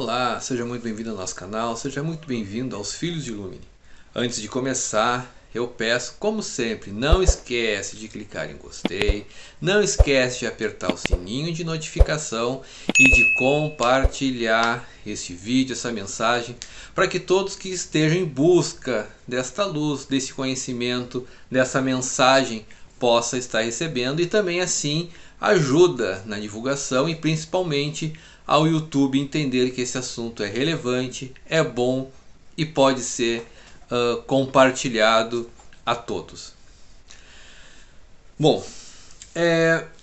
Olá, seja muito bem-vindo ao nosso canal, seja muito bem-vindo aos Filhos de Lumine. Antes de começar, eu peço, como sempre, não esquece de clicar em gostei, não esquece de apertar o sininho de notificação e de compartilhar este vídeo, essa mensagem, para que todos que estejam em busca desta luz, desse conhecimento, dessa mensagem, possam estar recebendo e também assim ajuda na divulgação e principalmente ao YouTube entender que esse assunto é relevante, é bom e pode ser compartilhado a todos. Bom,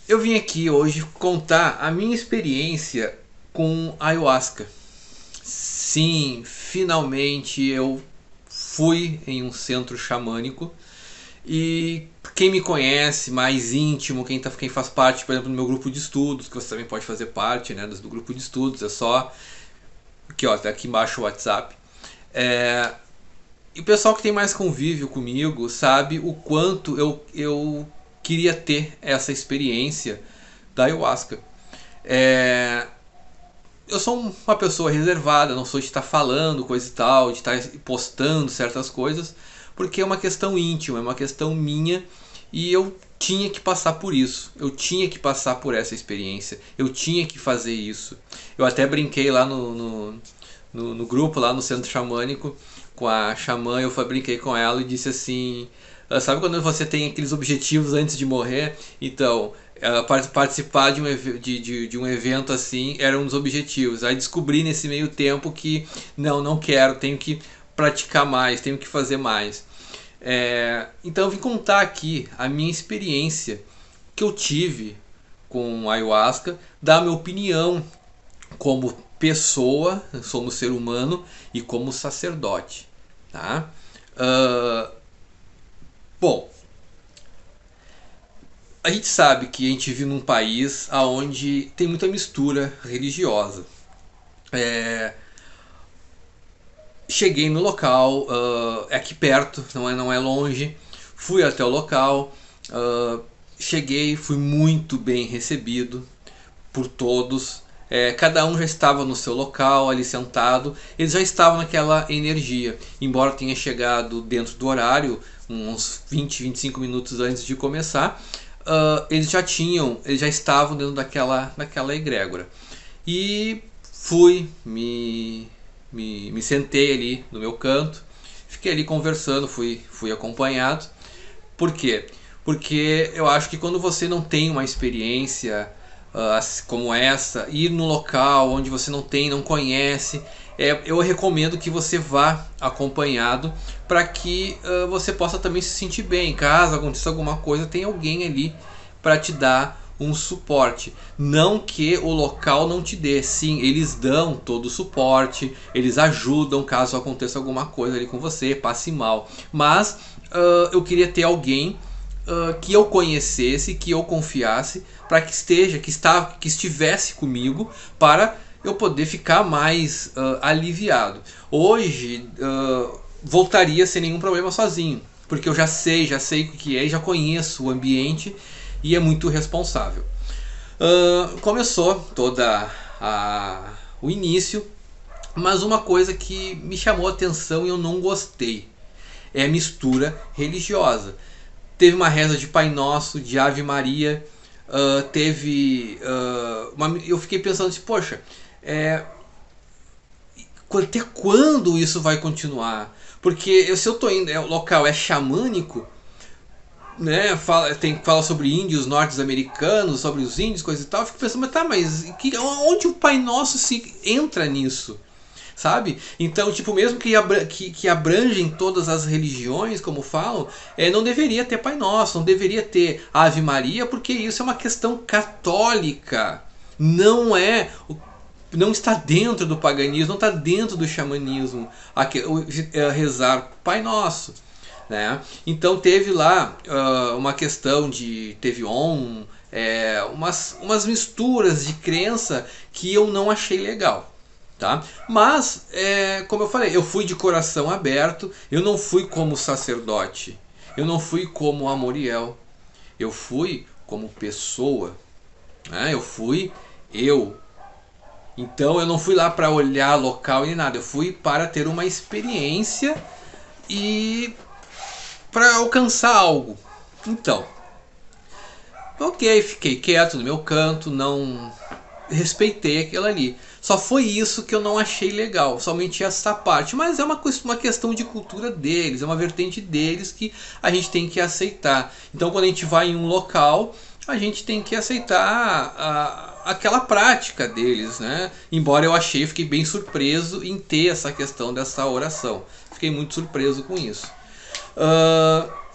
eu vim aqui hoje contar a minha experiência com ayahuasca. Sim, finalmente eu fui em um centro xamânico. E quem me conhece, mais íntimo, quem faz parte, por exemplo, do meu grupo de estudos, que você também pode fazer parte, né, do grupo de estudos, é só aqui, ó, tá aqui embaixo o WhatsApp. E o pessoal que tem mais convívio comigo sabe o quanto eu queria ter essa experiência da ayahuasca. Eu sou uma pessoa reservada, não sou de estar falando coisa e tal, de estar postando certas coisas, porque é uma questão íntima, é uma questão minha e eu tinha que passar por isso, eu tinha que passar por essa experiência, eu tinha que fazer isso. Eu até brinquei lá no grupo, lá no centro xamânico, com a xamã, eu brinquei com ela e disse assim, sabe quando você tem aqueles objetivos antes de morrer? Então, participar de um evento assim era um dos objetivos. Aí descobri nesse meio tempo que não quero, tenho que praticar mais, tenho que fazer mais. Então eu vim contar aqui a minha experiência que eu tive com ayahuasca, dar minha opinião como pessoa, como ser humano e como sacerdote, tá? Bom, a gente sabe que a gente vive num país onde tem muita mistura religiosa. Cheguei no local, é aqui perto, não é longe. Fui até o local, cheguei, fui muito bem recebido por todos. Cada um já estava no seu local, ali sentado. Eles já estavam naquela energia. Embora tenha chegado dentro do horário, uns 25 minutos antes de começar, eles já estavam dentro daquela egrégora. E fui, me sentei ali no meu canto, fiquei ali conversando, fui acompanhado. Por quê? Porque eu acho que quando você não tem uma experiência como essa, ir no local onde você não conhece, eu recomendo que você vá acompanhado para que você possa também se sentir bem. Caso aconteça alguma coisa, tem alguém ali para te dar um suporte. Não que o local não te dê, sim, eles dão todo o suporte, eles ajudam caso aconteça alguma coisa ali com você, passe mal. Mas eu queria ter alguém que eu conhecesse, que eu confiasse, para que estivesse comigo, para eu poder ficar mais aliviado. Hoje voltaria sem nenhum problema sozinho, porque eu já sei o que é, já conheço o ambiente e é muito responsável. Começou toda o início, mas uma coisa que me chamou a atenção e eu não gostei é a mistura religiosa. Teve uma reza de Pai Nosso, de Ave Maria, eu fiquei pensando assim, poxa, até quando isso vai continuar? Porque se eu estou indo, o local é xamânico, né, fala sobre índios norte-americanos, sobre os índios, coisa e tal, eu fico pensando, mas onde o Pai Nosso se entra nisso? Sabe? Então, tipo, mesmo que abrangem todas as religiões, como falam, não deveria ter Pai Nosso, não deveria ter Ave Maria, porque isso é uma questão católica. Não está dentro do paganismo, não está dentro do xamanismo rezar Pai Nosso, né? Então teve lá uma questão teve umas misturas de crença que eu não achei legal. Tá? Mas, como eu falei, eu fui de coração aberto, eu não fui como sacerdote, eu não fui como Amoriel, eu fui como pessoa, né? Eu fui eu. Então eu não fui lá para olhar local nem nada, eu fui para ter uma experiência e para alcançar algo. Então, ok, fiquei quieto no meu canto, não respeitei aquilo ali. Só foi isso que eu não achei legal, somente essa parte. Mas é uma questão de cultura deles, é uma vertente deles que a gente tem que aceitar. Então quando a gente vai em um local, a gente tem que aceitar aquela prática deles, né? Embora fiquei bem surpreso em ter essa questão dessa oração. Fiquei muito surpreso com isso.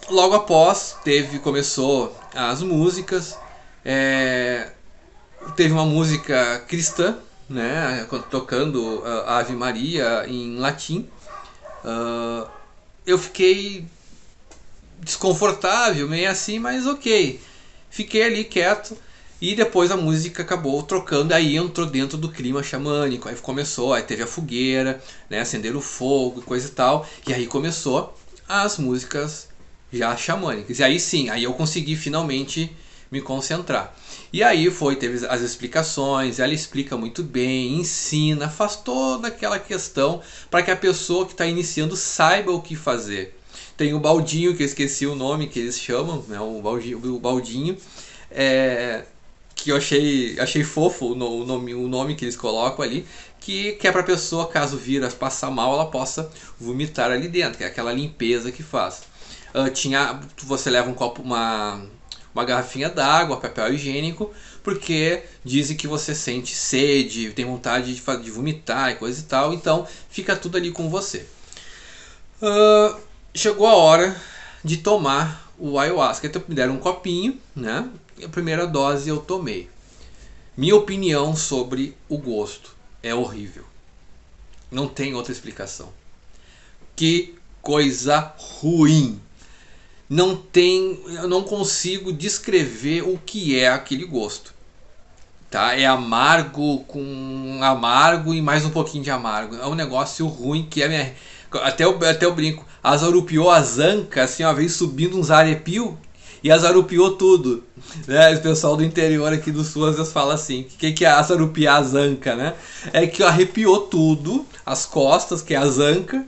Logo após, começou as músicas. Teve uma música cristã, né, tocando Ave Maria em latim. Eu fiquei desconfortável, meio assim, mas ok. Fiquei ali quieto e depois a música acabou trocando, aí entrou dentro do clima xamânico, aí começou, aí teve a fogueira, né, acender o fogo e coisa e tal, e aí começou as músicas já xamânicas. E aí sim, aí eu consegui finalmente me concentrar. E aí teve as explicações, ela explica muito bem, ensina, faz toda aquela questão para que a pessoa que está iniciando saiba o que fazer. Tem o baldinho, que eu esqueci o nome que eles chamam, né, o baldinho, que eu achei fofo o nome que eles colocam ali, que é para a pessoa, caso vir a passar mal, ela possa vomitar ali dentro, que é aquela limpeza que faz. Você leva um copo, uma garrafinha d'água, papel higiênico, porque dizem que você sente sede, tem vontade de vomitar e coisa e tal, então fica tudo ali com você. Chegou a hora de tomar o ayahuasca, então me deram um copinho, né? A primeira dose eu tomei. Minha opinião sobre o gosto é horrível. Não tem outra explicação. Que coisa ruim. Eu não consigo descrever o que é aquele gosto. Tá? É amargo com amargo e mais um pouquinho de amargo. É um negócio ruim que até eu brinco. Azarupiou as ancas, assim, uma vez subindo uns arepio e azarupiou tudo. Né? O pessoal do interior aqui do sul às vezes fala assim: o que é azarupiar as ancas, né? É que arrepiou tudo, as costas, que é as ancas,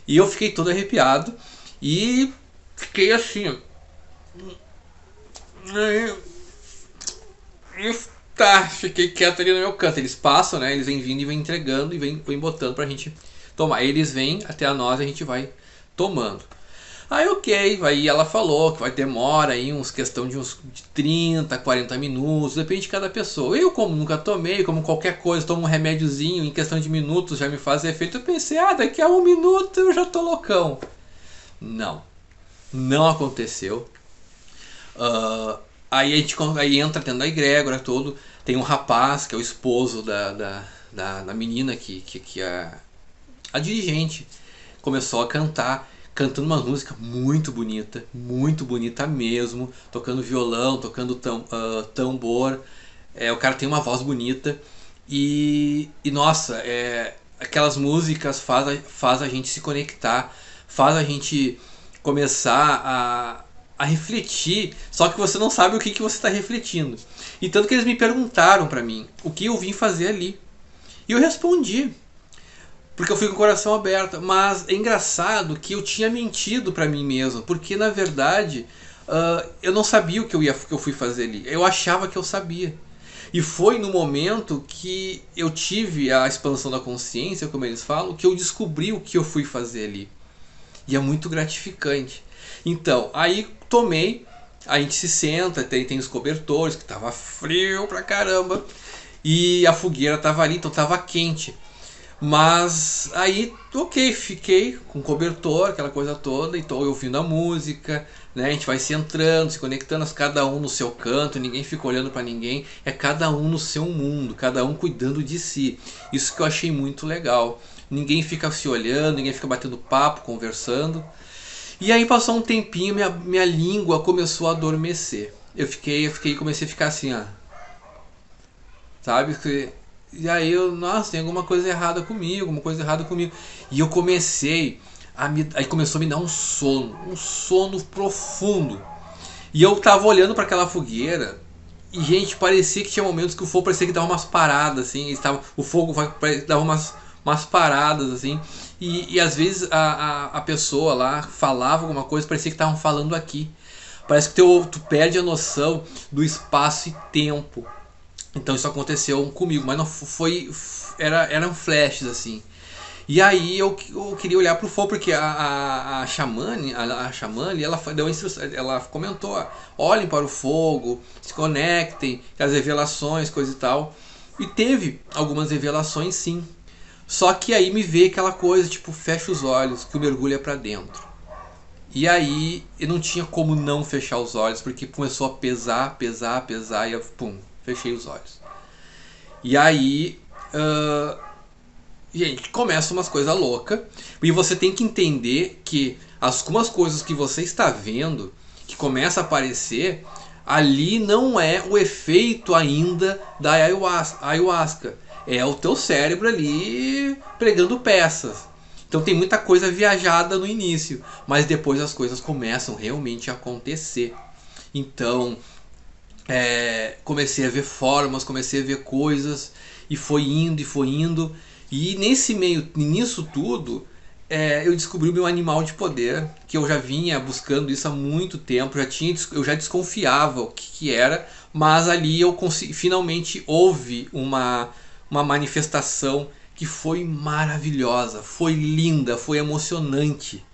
e eu fiquei todo arrepiado e fiquei assim. Fiquei quieto ali no meu canto. Eles passam, né? Eles vêm vindo e vêm entregando e vêm botando pra gente tomar. Eles vêm até a nós e a gente vai tomando. Aí ok, aí ela falou que vai demora aí questão de uns 30, 40 minutos, depende de cada pessoa. Eu, como nunca tomei, como qualquer coisa, tomo um remédiozinho, em questão de minutos já me faz efeito, eu pensei, daqui a 1 minuto eu já tô loucão. Não aconteceu. Aí entra dentro da egrégora todo, tem um rapaz que é o esposo da menina que é a dirigente, começou a cantando uma música muito bonita mesmo, tocando violão, tocando tambor. O cara tem uma voz bonita e nossa, aquelas músicas faz a gente se conectar, faz a gente começar a refletir, só que você não sabe o que você está refletindo. E tanto que eles me perguntaram para mim o que eu vim fazer ali. E eu respondi, porque eu fui com o coração aberto. Mas é engraçado que eu tinha mentido para mim mesmo, porque na verdade eu não sabia o que eu fui fazer ali. Eu achava que eu sabia. E foi no momento que eu tive a expansão da consciência, como eles falam, que eu descobri o que eu fui fazer ali. E é muito gratificante. Então, aí tomei, a gente se senta, tem os cobertores, que tava frio pra caramba, e a fogueira tava ali, então tava quente. Mas aí, ok, fiquei com cobertor, aquela coisa toda, então eu ouvindo a música, né? A gente vai se entrando, se conectando, cada um no seu canto, ninguém fica olhando pra ninguém, é cada um no seu mundo, cada um cuidando de si. Isso que eu achei muito legal. Ninguém fica se olhando, ninguém fica batendo papo, conversando. E aí passou um tempinho, minha língua começou a adormecer. Comecei a ficar assim, sabe? E aí nossa, tem alguma coisa errada comigo, E eu comecei aí começou a me dar um sono profundo. E eu tava olhando para aquela fogueira E, gente, parecia que tinha momentos que o fogo parecia que dava umas paradas, assim. O fogo dava umas paradas, assim. E às vezes a pessoa lá falava alguma coisa, parecia que estavam falando aqui. Parece que tu perde a noção do espaço e tempo. Então isso aconteceu comigo, mas não foi. Eram flashes, assim. E aí eu queria olhar pro fogo, porque a Xamane, ela deu instrução, ela comentou, olhem para o fogo, se conectem, as revelações, coisa e tal. E teve algumas revelações, sim. Só que aí me veio aquela coisa, tipo, fecha os olhos, que o mergulho é para dentro. E aí eu não tinha como não fechar os olhos, porque começou a pesar, pesar, pesar, e eu, pum, fechei os olhos. E aí, gente, começa umas coisas loucas. E você tem que entender que algumas coisas que você está vendo, que começa a aparecer, ali não é o efeito ainda da ayahuasca. É o teu cérebro ali pregando peças. Então tem muita coisa viajada no início, mas depois as coisas começam realmente a acontecer. Então, comecei a ver formas, comecei a ver coisas, e foi indo, e foi indo. E nisso tudo, eu descobri o meu animal de poder, que eu já vinha buscando isso há muito tempo, eu já desconfiava o que era, mas ali finalmente houve uma manifestação que foi maravilhosa, foi linda, foi emocionante.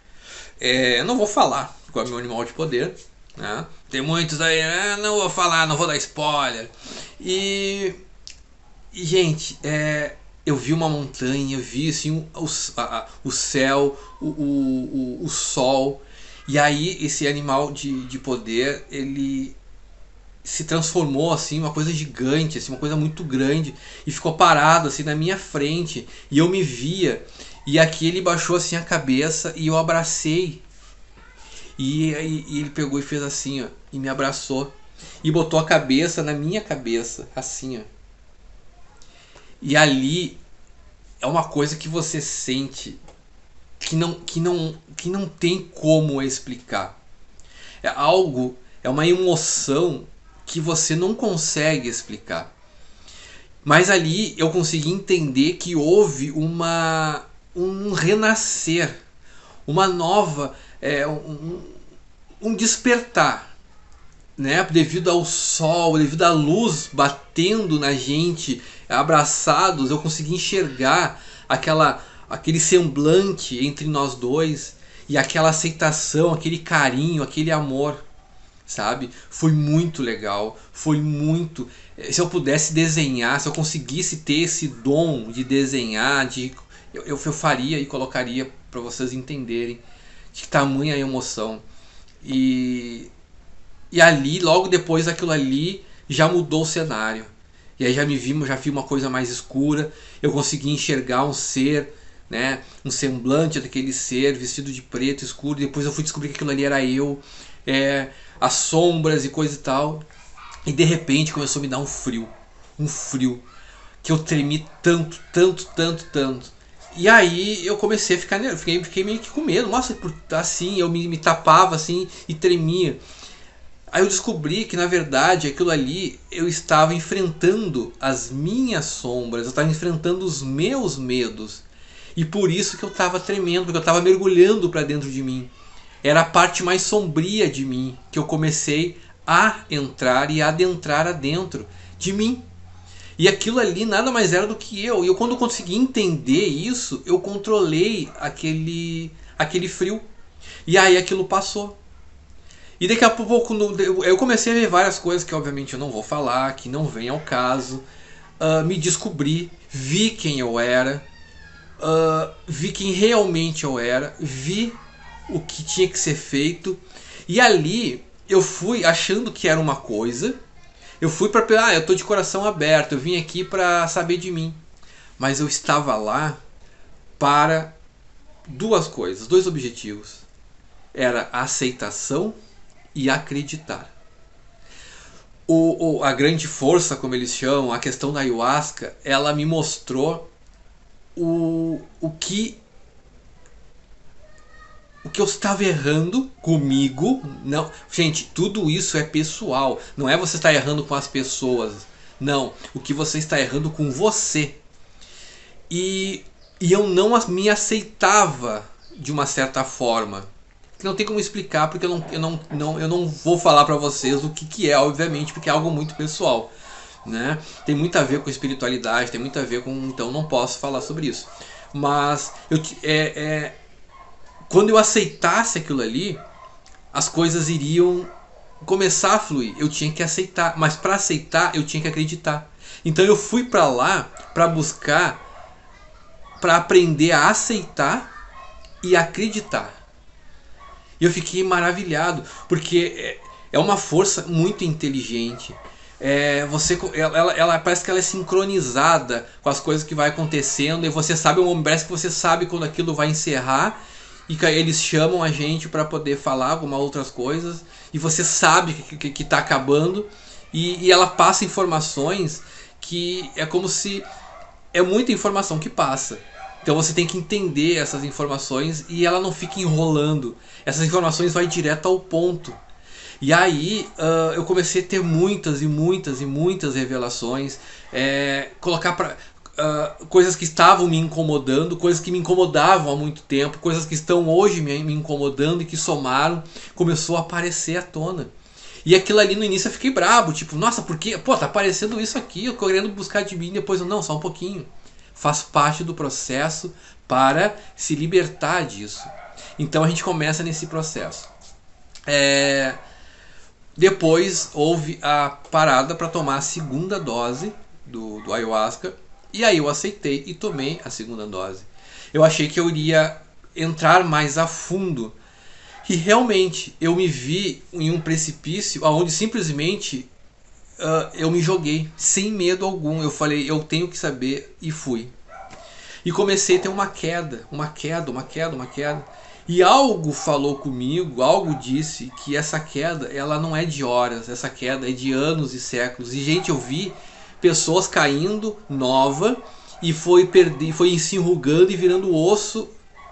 Eu não vou falar qual é o meu animal de poder, né? Tem muitos aí, não vou falar, não vou dar spoiler. E gente, eu vi uma montanha, eu vi assim, o céu, o sol. E aí esse animal de poder, ele se transformou assim, uma coisa gigante, assim, uma coisa muito grande, e ficou parado assim na minha frente, e eu me via, e aqui ele baixou assim a cabeça e eu abracei. E ele pegou e fez assim, ó, e me abraçou e botou a cabeça na minha cabeça, assim, ó. E ali é uma coisa que você sente que não tem como explicar. É uma emoção que você não consegue explicar. Mas ali eu consegui entender que houve um renascer, uma nova, um despertar, né? Devido ao sol, devido à luz batendo na gente, abraçados, eu consegui enxergar aquele semblante entre nós dois e aquela aceitação, aquele carinho, aquele amor, sabe? Foi muito legal, foi muito. Se eu pudesse desenhar, se eu conseguisse ter esse dom de desenhar, eu faria e colocaria para vocês entenderem de que tamanha emoção. E ali, logo depois daquilo ali, já mudou o cenário. E aí já vi uma coisa mais escura, eu consegui enxergar um ser, né, um semblante daquele ser vestido de preto escuro. Depois eu fui descobrir que aquilo ali era eu, as sombras e coisa e tal. E de repente começou a me dar um frio, que eu tremi tanto, tanto, tanto, tanto. E aí eu comecei a ficar nervoso, fiquei meio que com medo. Nossa, assim, eu me tapava assim e tremia. Aí eu descobri que na verdade aquilo ali eu estava enfrentando as minhas sombras, eu estava enfrentando os meus medos. E por isso que eu estava tremendo, porque eu estava mergulhando para dentro de mim. Era a parte mais sombria de mim que eu comecei a entrar e adentrar adentro de mim. E aquilo ali nada mais era do que eu. E eu, quando eu consegui entender isso, eu controlei aquele frio. E aí aquilo passou. E daqui a pouco eu comecei a ver várias coisas que obviamente eu não vou falar, que não vem ao caso. Me descobri, vi quem eu era, vi quem realmente eu era, vi o que tinha que ser feito. E ali eu fui achando que era uma coisa. Eu fui para eu tô de coração aberto, eu vim aqui para saber de mim. Mas eu estava lá para duas coisas, dois objetivos. Era a aceitação e acreditar. A grande força, como eles chamam, a questão da ayahuasca, ela me mostrou o que o que eu estava errando comigo. Não, gente, tudo isso é pessoal. Não é você estar errando com as pessoas. Não, o que você está errando com você. E, e eu não me aceitava de uma certa forma. Não tem como explicar, porque eu não vou falar pra vocês o que é, obviamente, porque é algo muito pessoal, né? Tem muito a ver com espiritualidade, tem muito a ver com... Então não posso falar sobre isso. Mas quando eu aceitasse aquilo ali, as coisas iriam começar a fluir. Eu tinha que aceitar, mas para aceitar eu tinha que acreditar. Então eu fui para lá para buscar, para aprender a aceitar e acreditar. E eu fiquei maravilhado, porque é uma força muito inteligente. Ela parece que ela é sincronizada com as coisas que vai acontecendo, e você sabe, parece que você sabe quando aquilo vai encerrar, e eles chamam a gente para poder falar algumas outras coisas, e você sabe que está acabando, e ela passa informações que é como se... É muita informação que passa. Então você tem que entender essas informações e ela não fica enrolando. Essas informações vai direto ao ponto. E aí eu comecei a ter muitas e muitas e muitas revelações. Colocar pra, coisas que estavam me incomodando, coisas que me incomodavam há muito tempo, coisas que estão hoje me incomodando e que somaram, começou a aparecer à tona. E aquilo ali no início eu fiquei brabo, tipo, nossa, por quê? Pô, tá aparecendo isso aqui, eu tô querendo buscar de mim, depois eu, não, só um pouquinho. Faz parte do processo para se libertar disso. Então a gente começa nesse processo. Depois houve a parada para tomar a segunda dose do ayahuasca. E aí eu aceitei e tomei a segunda dose. Eu achei que eu iria entrar mais a fundo. E realmente eu me vi em um precipício onde simplesmente eu me joguei sem medo algum. Eu falei, eu tenho que saber, e fui. E comecei a ter uma queda. E algo falou comigo, algo disse que essa queda, ela não é de horas, essa queda é de anos e séculos. E gente, eu vi pessoas caindo nova e foi se enrugando e virando osso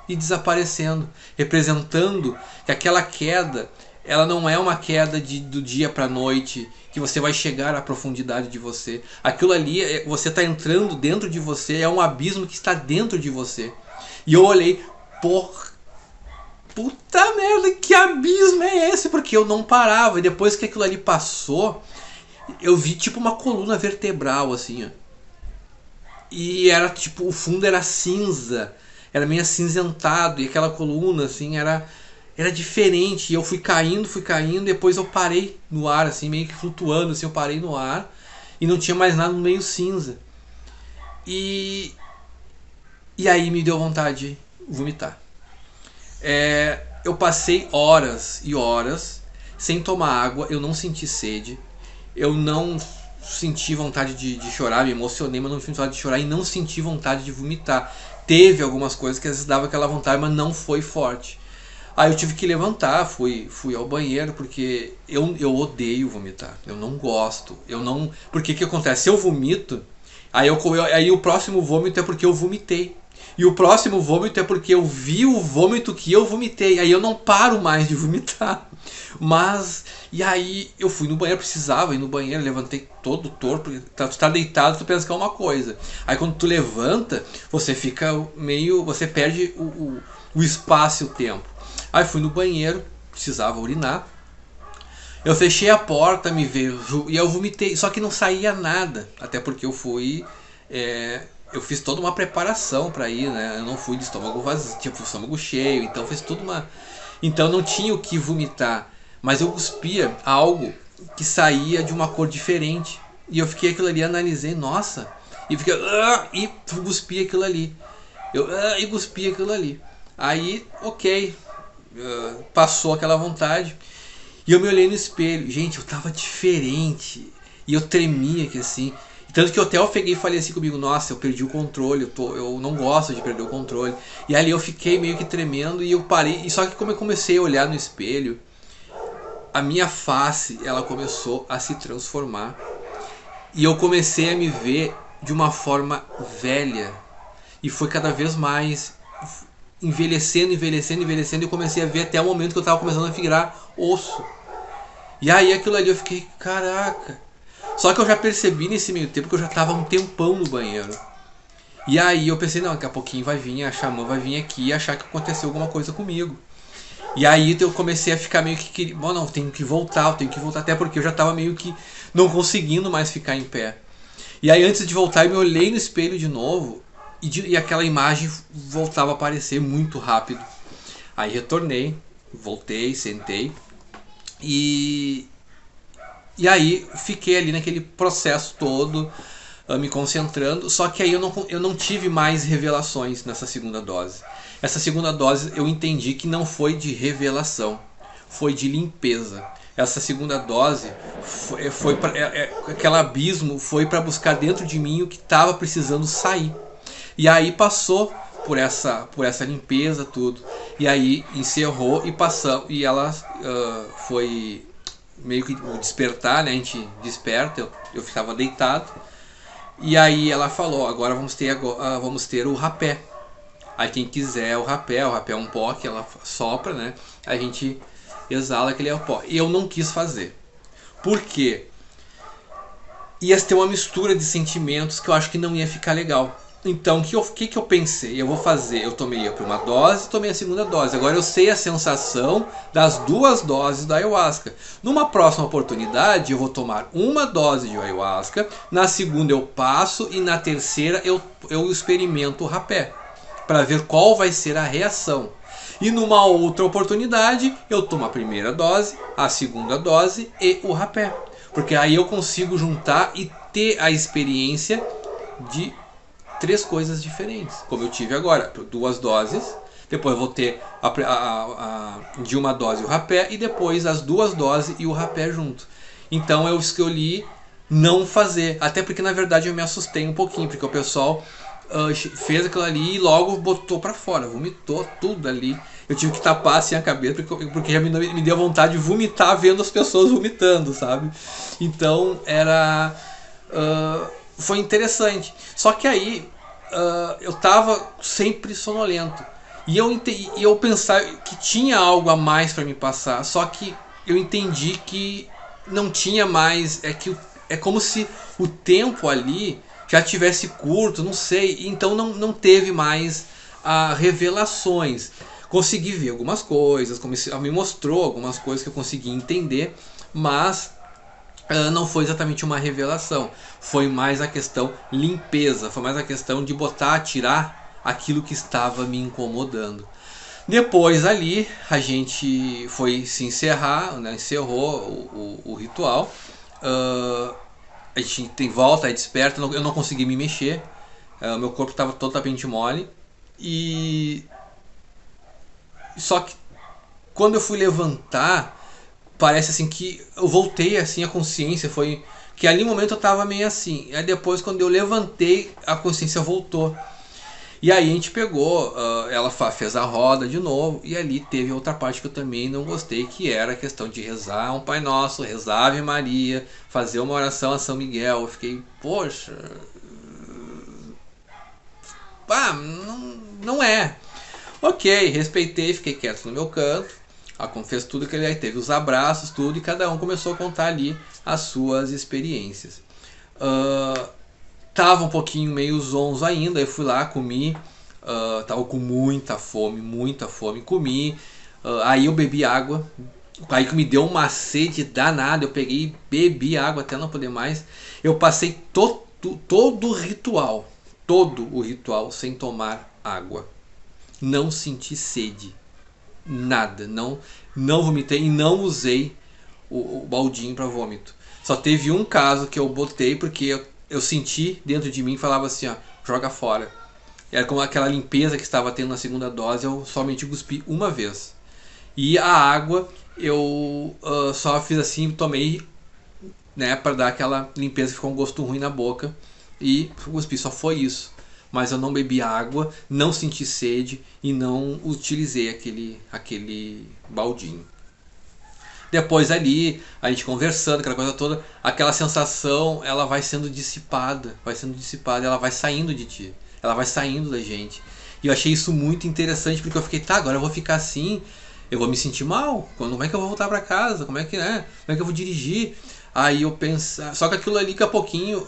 e desaparecendo, representando que aquela queda, ela não é uma queda do dia para a noite, que você vai chegar à profundidade de você. Aquilo ali, você está entrando dentro de você, é um abismo que está dentro de você. E eu olhei, puta merda, que abismo é esse? Porque eu não parava. E depois que aquilo ali passou, eu vi tipo uma coluna vertebral, assim, ó. E era tipo, o fundo era cinza, era meio acinzentado, e aquela coluna, assim, era diferente. E eu fui caindo, depois eu parei no ar, assim, meio que flutuando, assim, eu parei no ar e não tinha mais nada no meio cinza. E aí me deu vontade de vomitar. Eu passei horas e horas sem tomar água, eu não senti sede, eu não senti vontade de chorar, me emocionei, mas não senti vontade de chorar e não senti vontade de vomitar. Teve algumas coisas que às vezes dava aquela vontade, mas não foi forte. Aí eu tive que levantar, fui ao banheiro, porque eu odeio vomitar, eu não gosto, porque que acontece? Se eu vomito, aí o próximo vômito é porque eu vomitei. E o próximo vômito é porque eu vi o vômito que eu vomitei. Aí eu não paro mais de vomitar. E aí eu fui no banheiro, precisava ir no banheiro, levantei todo torto, porque tu tá deitado, tu pensa que é uma coisa. Aí quando tu levanta, você fica você perde o espaço e o tempo. Aí fui no banheiro, precisava urinar. Eu fechei a porta, me veio, e eu vomitei, só que não saía nada. Até porque eu fui... eu fiz toda uma preparação para ir, né? Eu não fui de estômago vazio, tipo estômago cheio, então fiz tudo então não tinha o que vomitar, mas eu cuspia algo que saía de uma cor diferente. E eu fiquei aquilo ali, analisei, nossa, e fiquei e cuspi aquilo ali. E cuspi aquilo ali. Aí, ok, passou aquela vontade. E eu me olhei no espelho, gente, eu tava diferente. E eu tremia aqui assim. Tanto que eu até peguei e falei assim comigo, nossa, eu perdi o controle, eu não gosto de perder o controle. E ali eu fiquei meio que tremendo e eu parei. E só que como eu comecei a olhar no espelho, a minha face, ela começou a se transformar. E eu comecei a me ver de uma forma velha. E foi cada vez mais envelhecendo, envelhecendo, envelhecendo, e eu comecei a ver até o momento que eu tava começando a virar osso. E aí aquilo ali eu fiquei, caraca. Só que eu já percebi nesse meio tempo que eu já tava um tempão no banheiro. E aí eu pensei, não, daqui a pouquinho vai vir, a xamã vai vir aqui e achar que aconteceu alguma coisa comigo. E aí eu comecei a ficar meio que, bom, não, tenho que voltar, até porque eu já tava meio que não conseguindo mais ficar em pé. E aí antes de voltar eu me olhei no espelho de novo e aquela imagem voltava a aparecer muito rápido. Aí retornei, voltei, sentei e aí fiquei ali naquele processo todo, me concentrando. Só que aí eu não tive mais revelações nessa segunda dose. Essa segunda dose eu entendi que não foi de revelação, foi de limpeza. Essa segunda dose foi pra, aquele abismo foi para buscar dentro de mim o que estava precisando sair. E aí passou por essa limpeza, tudo. E aí encerrou e passou. E ela foi meio que despertar, né? A gente desperta, eu ficava deitado. E aí ela falou, agora vamos ter o rapé. Aí quem quiser o rapé é um pó que ela sopra, né? A gente exala aquele pó. E eu não quis fazer. Por quê? Ia ter uma mistura de sentimentos que eu acho que não ia ficar legal. Então, o que eu pensei? Eu vou fazer, eu tomei a primeira dose, tomei a segunda dose. Agora eu sei a sensação das duas doses da ayahuasca. Numa próxima oportunidade, eu vou tomar uma dose de ayahuasca, na segunda eu passo e na terceira eu experimento o rapé, para ver qual vai ser a reação. E numa outra oportunidade, eu tomo a primeira dose, a segunda dose e o rapé. Porque aí eu consigo juntar e ter a experiência de 3 coisas diferentes, como eu tive agora, 2 doses, depois eu vou ter de uma dose o rapé e depois as 2 doses e o rapé junto. Então eu escolhi não fazer, até porque na verdade eu me assustei um pouquinho, porque o pessoal fez aquilo ali e logo botou pra fora, vomitou tudo ali. Eu tive que tapar assim a cabeça porque já me deu vontade de vomitar vendo as pessoas vomitando, sabe? Então foi interessante. Só que aí eu tava sempre sonolento. E eu pensava que tinha algo a mais para me passar. Só que eu entendi que não tinha mais. É como se o tempo ali já tivesse curto, não sei. Então não teve mais revelações. Consegui ver algumas coisas, me mostrou algumas coisas que eu consegui entender, mas não foi exatamente uma revelação, foi mais a questão limpeza, foi mais a questão de tirar aquilo que estava me incomodando. Depois ali a gente foi se encerrar, né, encerrou o ritual, a gente tem volta, aí desperta, eu não consegui me mexer, meu corpo estava totalmente mole, e só que quando eu fui levantar, parece assim que eu voltei assim, a consciência foi que ali no momento eu tava meio assim, aí depois quando eu levantei a consciência voltou. E aí a gente pegou, ela fez a roda de novo, e ali teve outra parte que eu também não gostei, que era a questão de rezar um Pai Nosso, rezar Ave Maria, fazer uma oração a São Miguel. Eu fiquei, poxa, não é. Ok, respeitei, fiquei quieto no meu canto. Fez tudo que ele aí teve, os abraços, tudo, e cada um começou a contar ali as suas experiências. Tava um pouquinho meio zonzo ainda, eu fui lá, comi, tava com muita fome, comi, aí eu bebi água, aí que me deu uma sede danada, eu peguei e bebi água até não poder mais. Eu passei todo o ritual sem tomar água, não senti sede. Nada, não vomitei e não usei o baldinho para vômito. Só teve um caso que eu botei porque eu senti dentro de mim e falava assim, ó, joga fora. Era como aquela limpeza que estava tendo na segunda dose, eu somente cuspi uma vez. E a água eu só fiz assim, tomei, né, para dar aquela limpeza, ficou um gosto ruim na boca e cuspi, só foi isso. Mas eu não bebi água, não senti sede e não utilizei aquele baldinho. Depois ali, a gente conversando, aquela coisa toda, aquela sensação, ela vai sendo dissipada, ela vai saindo de ti, ela vai saindo da gente. E eu achei isso muito interessante, porque eu fiquei, tá, agora eu vou ficar assim, eu vou me sentir mal. Como é que eu vou voltar para casa? Como é que, né? Como é que eu vou dirigir? Aí eu penso, só que aquilo ali, daqui a pouquinho,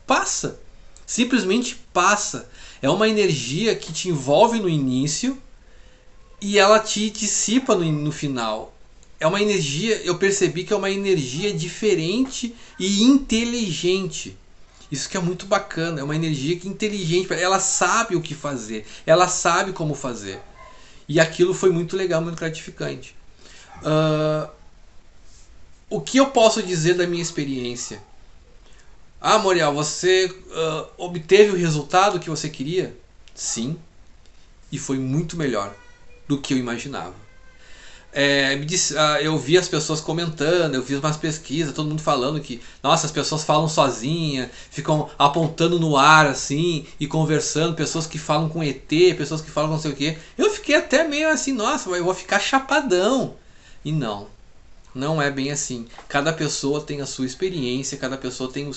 passa. Simplesmente passa. É uma energia que te envolve no início e ela te dissipa no final. É uma energia, eu percebi que é uma energia diferente e inteligente. Isso que é muito bacana, é uma energia que é inteligente, ela sabe o que fazer, ela sabe como fazer. E aquilo foi muito legal, muito gratificante. O que eu posso dizer da minha experiência? Ah, Moriel, você obteve o resultado que você queria? Sim, e foi muito melhor do que eu imaginava. Eu vi as pessoas comentando, eu vi umas pesquisas, todo mundo falando que, nossa, as pessoas falam sozinha, ficam apontando no ar assim e conversando, pessoas que falam com ET, pessoas que falam com não sei o que. Eu fiquei até meio assim, nossa, eu vou ficar chapadão. E não, não é bem assim. Cada pessoa tem a sua experiência, cada pessoa tem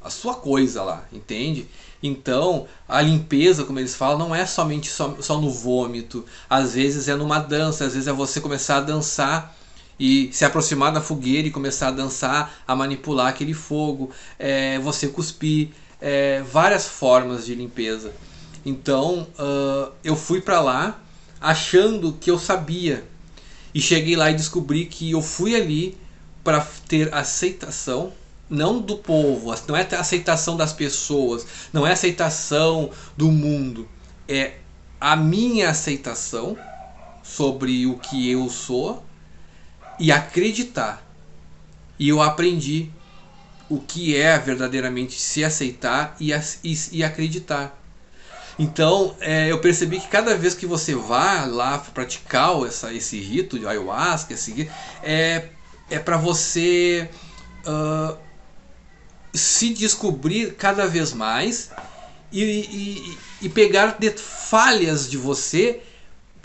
a sua coisa lá, entende? Então, a limpeza, como eles falam, não é somente só no vômito. Às vezes é numa dança, às vezes é você começar a dançar e se aproximar da fogueira e começar a dançar, a manipular aquele fogo, você cuspir, várias formas de limpeza. Então, eu fui para lá achando que eu sabia. E cheguei lá e descobri que eu fui ali para ter aceitação, não do povo, não é a aceitação das pessoas, não é a aceitação do mundo, é a minha aceitação sobre o que eu sou e acreditar. E eu aprendi o que é verdadeiramente se aceitar e acreditar. Então, eu percebi que cada vez que você vai lá praticar esse rito de ayahuasca, é para você se descobrir cada vez mais e pegar falhas de você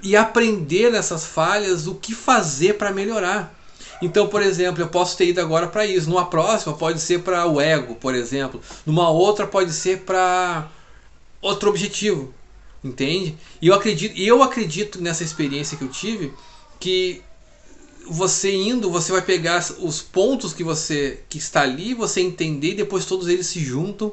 e aprender nessas falhas o que fazer para melhorar. Então, por exemplo, eu posso ter ido agora para isso. Numa próxima pode ser para o ego, por exemplo. Numa outra pode ser para outro objetivo, entende? E eu acredito nessa experiência que eu tive, que você vai pegar os pontos que está ali, você entender, e depois todos eles se juntam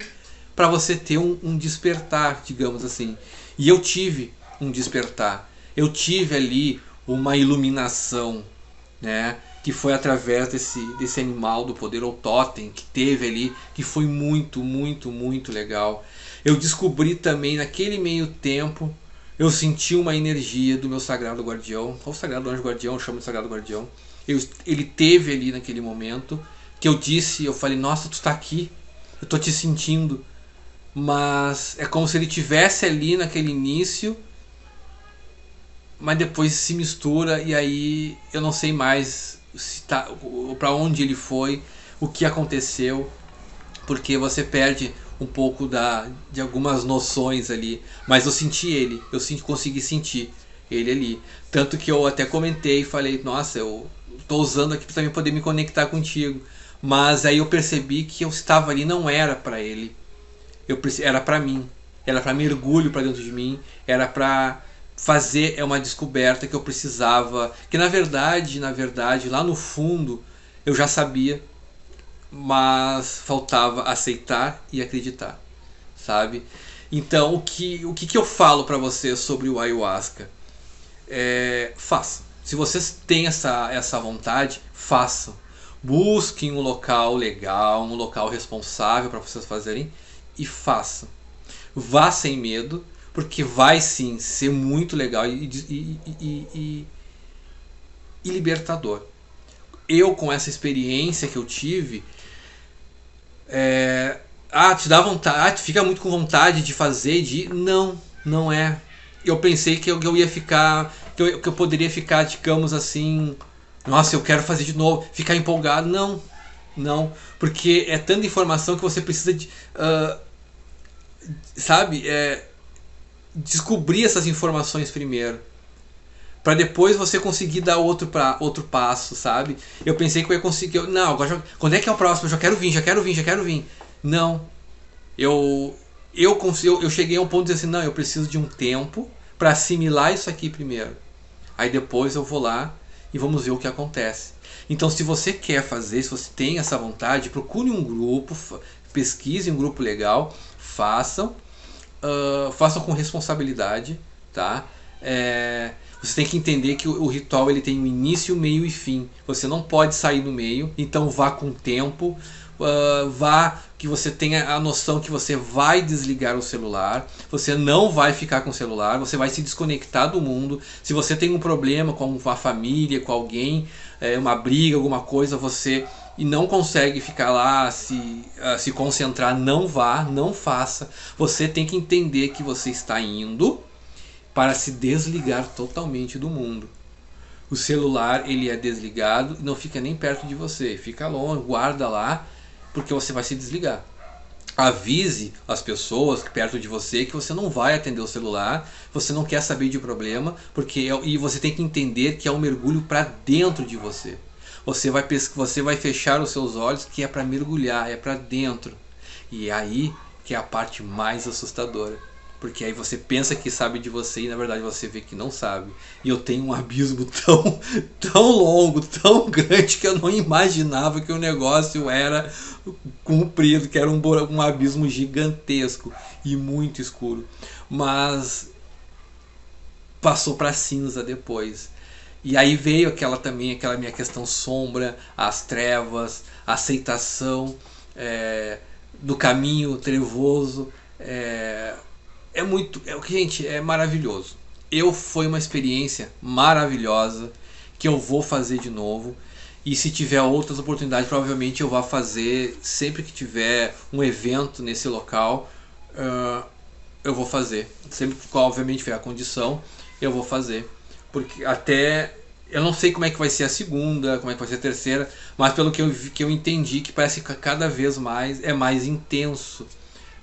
para você ter um despertar, digamos assim. E eu tive um despertar. Eu tive ali uma iluminação, né? Que foi através desse animal do poder, ou totem, que teve ali, que foi muito, muito, muito legal. Eu descobri também naquele meio tempo, eu senti uma energia do meu sagrado guardião, ou sagrado anjo guardião, eu chamo de sagrado guardião. Ele teve ali naquele momento, que eu falei, nossa, tu tá aqui, eu tô te sentindo. Mas é como se ele tivesse ali naquele início, mas depois se mistura e aí eu não sei mais para onde ele foi, o que aconteceu, porque você perde um pouco de algumas noções ali. Mas eu senti ele, consegui sentir ele ali. Tanto que eu até comentei e falei, nossa, eu tô usando aqui para também poder me conectar contigo. Mas aí eu percebi que eu estava ali, não era para ele. Era para mim. Era para mergulho para dentro de mim. Era para fazer uma descoberta que eu precisava. Que na verdade, lá no fundo, eu já sabia. Mas faltava aceitar e acreditar, sabe? Então, o que eu falo para você sobre o ayahuasca? Faça. Se vocês têm essa vontade, façam. Busquem um local legal, um local responsável para vocês fazerem e façam. Vá sem medo, porque vai sim ser muito legal e libertador. Eu, com essa experiência que eu tive, te dá vontade, fica muito com vontade de fazer, não é. Eu pensei que eu ia ficar, que eu poderia ficar, digamos assim, nossa, eu quero fazer de novo, ficar empolgado. Não, porque é tanta informação que você precisa de, descobrir essas informações primeiro, para depois você conseguir dar outro passo, sabe? Eu pensei que eu ia conseguir. Não, agora quando é que é o próximo? Eu já quero vir. Não. eu cheguei a um ponto de dizer assim, não, eu preciso de um tempo para assimilar isso aqui primeiro. Aí depois eu vou lá e vamos ver o que acontece. Então, se você quer fazer, se você tem essa vontade, procure um grupo, pesquise um grupo legal, façam, façam com responsabilidade, tá? Você tem que entender que o ritual ele tem um início, meio e fim. Você não pode sair no meio, então vá com tempo, vá que você tenha a noção que você vai desligar o celular, você não vai ficar com o celular, você vai se desconectar do mundo. Se você tem um problema com a família, com alguém, uma briga, alguma coisa, você e não consegue ficar lá, se concentrar, não vá, não faça. Você tem que entender que você está indo para se desligar totalmente do mundo. O celular ele é desligado e não fica nem perto de você, fica longe, guarda lá, porque você vai se desligar. Avise as pessoas perto de você que você não vai atender o celular, você não quer saber de problema, e você tem que entender que é um mergulho para dentro de você. Você vai fechar os seus olhos, que é para mergulhar, é para dentro. E é aí que é a parte mais assustadora. Porque aí você pensa que sabe de você e na verdade você vê que não sabe. E eu tenho um abismo tão longo, tão grande, que eu não imaginava que o negócio era comprido, que era um abismo gigantesco e muito escuro. Mas passou para cinza depois. E aí veio aquela minha questão sombra, as trevas, a aceitação do caminho trevoso. Gente, é maravilhoso. Foi uma experiência maravilhosa que eu vou fazer de novo. E se tiver outras oportunidades, provavelmente eu vou fazer sempre que tiver um evento nesse local. Eu vou fazer. Sempre que, obviamente, tiver a condição, eu vou fazer. Porque até eu não sei como é que vai ser a segunda, como é que vai ser a terceira, mas pelo que eu entendi, que parece que cada vez mais é mais intenso.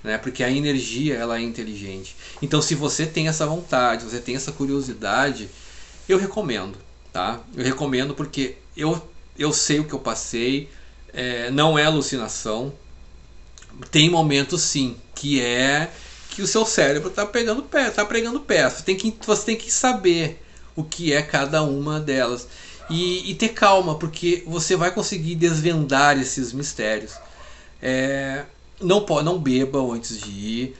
Né? Porque a energia ela é inteligente. Então, se você tem essa vontade, você tem essa curiosidade, eu recomendo, tá? Eu recomendo porque eu sei o que eu passei, não é alucinação. Tem momentos sim que o seu cérebro está pegando pé, está pregando pé. Você tem que saber o que é cada uma delas e ter calma, porque você vai conseguir desvendar esses mistérios. Não beba antes de ir.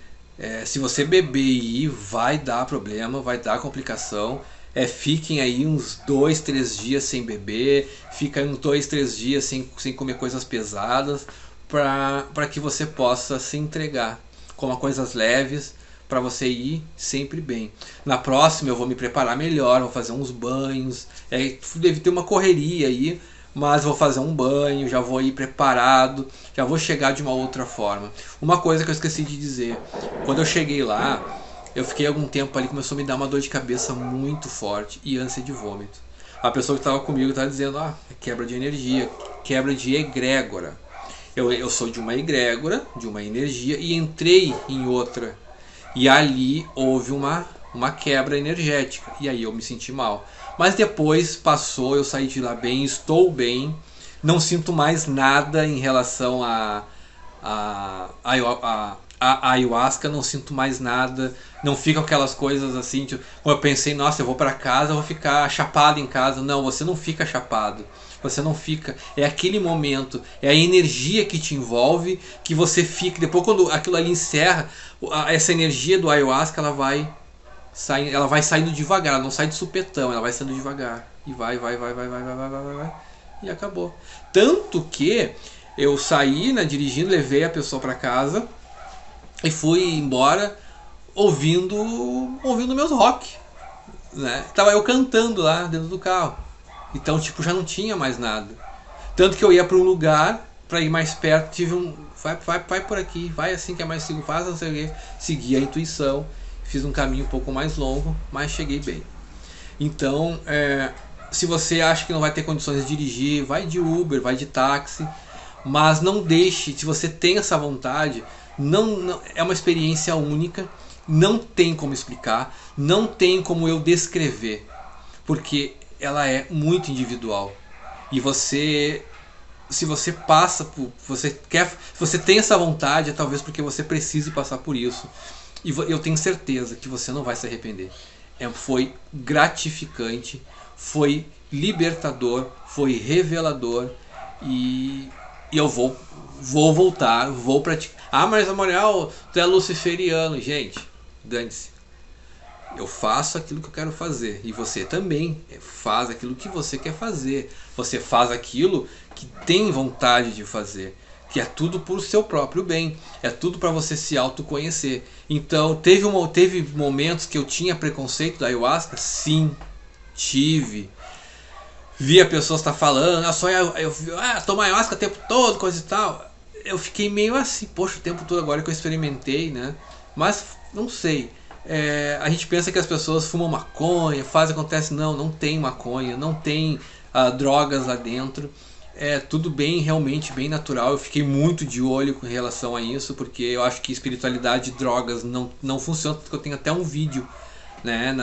Se você beber e ir, vai dar problema, vai dar complicação. Fiquem aí uns 2, 3 dias sem beber, fica uns 2, 3 dias sem comer coisas pesadas, para que você possa se entregar. Coma coisas leves, para você ir sempre bem. Na próxima eu vou me preparar melhor, vou fazer uns banhos. Deve ter uma correria aí, mas vou fazer um banho, já vou ir preparado, já vou chegar de uma outra forma. Uma coisa que eu esqueci de dizer, quando eu cheguei lá, eu fiquei algum tempo ali, começou a me dar uma dor de cabeça muito forte e ânsia de vômito. A pessoa que estava comigo estava dizendo, é quebra de energia, quebra de egrégora. Eu sou de uma egrégora, de uma energia, e entrei em outra. E ali houve uma quebra energética, e aí eu me senti mal. Mas depois passou, eu saí de lá bem, estou bem, não sinto mais nada em relação a ayahuasca, não sinto mais nada, não fica aquelas coisas assim, tipo, eu pensei, nossa, eu vou para casa, eu vou ficar chapado em casa. Não, você não fica chapado, você não fica, é aquele momento, é a energia que te envolve, que você fica, depois quando aquilo ali encerra, essa energia do ayahuasca, ela vai saindo devagar, ela não sai de supetão, ela vai saindo devagar, e vai, e acabou. Tanto que eu saí, né, dirigindo, levei a pessoa para casa, e fui embora ouvindo meus rock, né? Tava eu cantando lá dentro do carro. Então, tipo, já não tinha mais nada. Tanto que eu ia para um lugar para ir mais perto, tive vai por aqui, vai assim que é mais seguro, faz não sei o quê. Segui a intuição, fiz um caminho um pouco mais longo, mas cheguei bem. Então, se você acha que não vai ter condições de dirigir, vai de Uber, vai de táxi, mas não deixe, se você tem essa vontade, não é uma experiência única, não tem como explicar, não tem como eu descrever, porque ela é muito individual e você se você passa por, você quer, se você tem essa vontade, é talvez porque você precise passar por isso. E eu tenho certeza que você não vai se arrepender. Foi gratificante, foi libertador, foi revelador, e eu vou voltar, vou praticar. Ah, mas Amorial, tu é luciferiano. Gente, dane-se. Eu faço aquilo que eu quero fazer, e você também faz aquilo que você quer fazer. Você faz aquilo que tem vontade de fazer, que é tudo por seu próprio bem, é tudo para você se autoconhecer. Então, teve momentos que eu tinha preconceito da ayahuasca? Sim, tive. Via pessoas estar falando, tomar ayahuasca o tempo todo, coisa e tal. Eu fiquei meio assim, poxa, o tempo todo agora que eu experimentei, né? Mas, não sei. A gente pensa que as pessoas fumam maconha, acontece, não tem maconha, não tem drogas lá dentro. É tudo bem, realmente bem natural. Eu fiquei muito de olho com relação a isso, porque eu acho que espiritualidade e drogas não funcionam, porque eu tenho até um vídeo, né,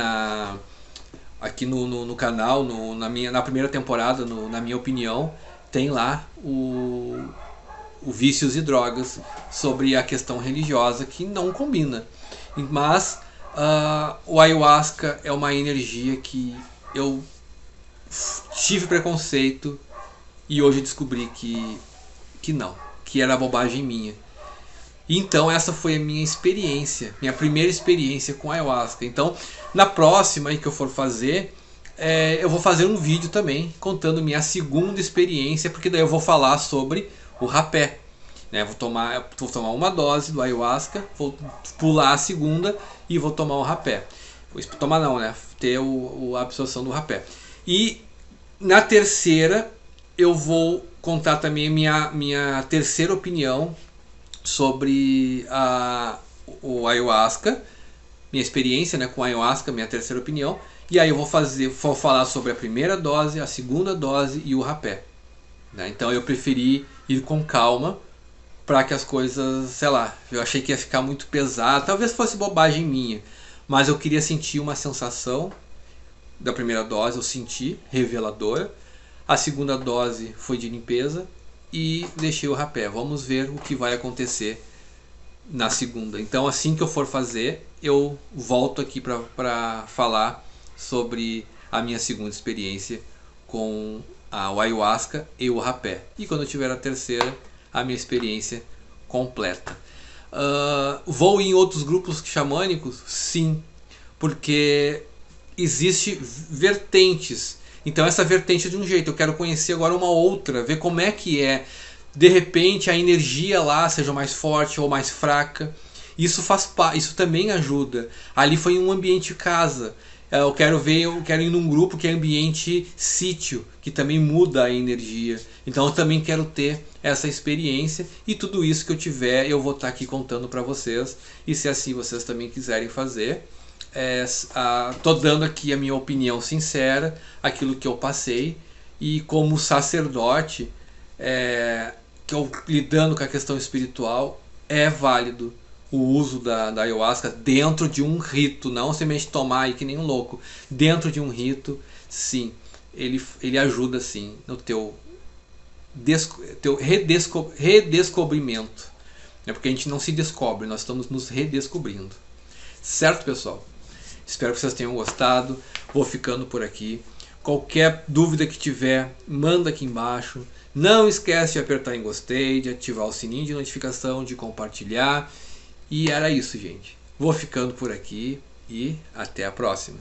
aqui no canal, na primeira temporada, na minha opinião, tem lá o Vícios e Drogas, sobre a questão religiosa, que não combina. Mas o ayahuasca é uma energia que eu tive preconceito, e hoje descobri que não, que era bobagem minha. Então essa foi a minha experiência, minha primeira experiência com ayahuasca. Então na próxima aí que eu for fazer, eu vou fazer um vídeo também contando minha segunda experiência, porque daí eu vou falar sobre o rapé, né? Vou tomar uma dose do ayahuasca, vou pular a segunda e vou tomar o rapé. Vou tomar não, né? Ter a absorção do rapé. E na terceira eu vou contar também minha terceira opinião sobre o ayahuasca, minha experiência, né, com a ayahuasca, minha terceira opinião. E aí eu vou falar sobre a primeira dose, a segunda dose e o rapé, né? Então eu preferi ir com calma, para que as coisas, sei lá, eu achei que ia ficar muito pesado, talvez fosse bobagem minha, mas eu queria sentir uma sensação da primeira dose, eu senti reveladora. A segunda dose foi de limpeza e deixei o rapé. Vamos ver o que vai acontecer na segunda. Então assim que eu for fazer, eu volto aqui para falar sobre a minha segunda experiência com o ayahuasca e o rapé. E quando eu tiver a terceira, a minha experiência completa. Vou em outros grupos xamânicos? Sim, porque existe vertentes. Então essa vertente é de um jeito, eu quero conhecer agora uma outra, ver como é que é. De repente a energia lá seja mais forte ou mais fraca. Isso também ajuda. Ali foi um ambiente casa. Eu quero ir num grupo que é ambiente sítio, que também muda a energia. Então eu também quero ter essa experiência, e tudo isso que eu tiver eu vou estar aqui contando para vocês. E se assim vocês também quiserem fazer, tô dando aqui a minha opinião sincera, aquilo que eu passei, e como sacerdote, que eu lidando com a questão espiritual, é válido o uso da ayahuasca dentro de um rito, não simplesmente tomar aí que nem um louco. Dentro de um rito, sim, ele ajuda sim no teu redescobrimento. É porque a gente não se descobre, nós estamos nos redescobrindo. Certo, pessoal? Espero que vocês tenham gostado. Vou ficando por aqui. Qualquer dúvida que tiver, manda aqui embaixo. Não esquece de apertar em gostei, de ativar o sininho de notificação, de compartilhar. E era isso, gente. Vou ficando por aqui e até a próxima.